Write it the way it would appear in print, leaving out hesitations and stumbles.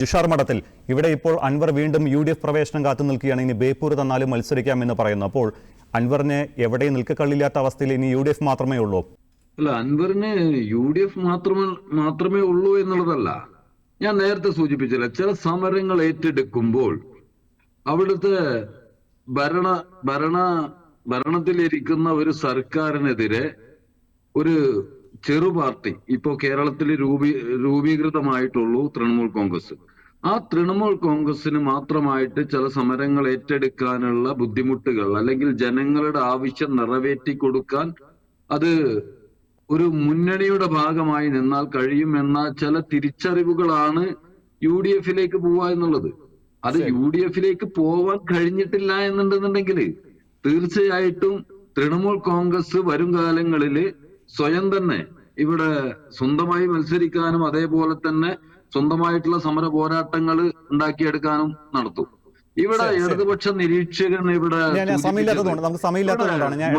തുഷാർ മഠത്തിൽ ഇവിടെ ഇപ്പോൾ അൻവർ വീണ്ടും UDF പ്രവേശനം കാത്തു നിൽക്കുകയാണ്. ഇനി ബേപ്പൂർ തന്നാലും മത്സരിക്കാമെന്ന് പറയുന്നു. അപ്പോൾ അൻവറിന് എവിടെയും നിൽക്കക്കള്ളില്ലാത്ത അവസ്ഥയിൽ ഇനി UDF മാത്രമേ ഉള്ളൂ. അല്ല, അൻവറിന് UDF മാത്രമേ ഉള്ളൂ എന്നുള്ളതല്ല. ഞാൻ നേരത്തെ സൂചിപ്പിച്ചില്ല, ചില സമരങ്ങൾ ഏറ്റെടുക്കുമ്പോൾ അവിടുത്തെ ഭരണത്തിലിരിക്കുന്ന ഒരു സർക്കാരിനെതിരെ ഒരു ചെറു പാർട്ടി ഇപ്പോ കേരളത്തിൽ രൂപീകൃതമായിട്ടുള്ളൂ തൃണമൂൽ കോൺഗ്രസ്. ആ തൃണമൂൽ കോൺഗ്രസിന് മാത്രമായിട്ട് ചില സമരങ്ങൾ ഏറ്റെടുക്കാനുള്ള ബുദ്ധിമുട്ടുകൾ അല്ലെങ്കിൽ ജനങ്ങളുടെ ആവശ്യം നിറവേറ്റി കൊടുക്കാൻ അത് ഒരു മുന്നണിയുടെ ഭാഗമായി നിന്നാൽ കഴിയുമെന്ന ചില തിരിച്ചറിവുകളാണ് UDF-ലേക്ക് പോവുക എന്നുള്ളത്. അത് UDF-ലേക്ക് പോവാൻ കഴിഞ്ഞിട്ടില്ല എന്നുണ്ടെന്നുണ്ടെങ്കിൽ തീർച്ചയായിട്ടും തൃണമൂൽ കോൺഗ്രസ് വരും കാലങ്ങളിൽ സ്വയം തന്നെ ഇവിടെ സ്വന്തമായി മത്സരിക്കാനും അതേപോലെ തന്നെ സ്വന്തമായിട്ടുള്ള സമര പോരാട്ടങ്ങൾ ഉണ്ടാക്കിയെടുക്കാനും നടത്തും. ഇവിടെ ഇടതുപക്ഷ നിരീക്ഷകൻ ഇവിടെ സമയമില്ലാത്തതുകൊണ്ടാണ് ഞാൻ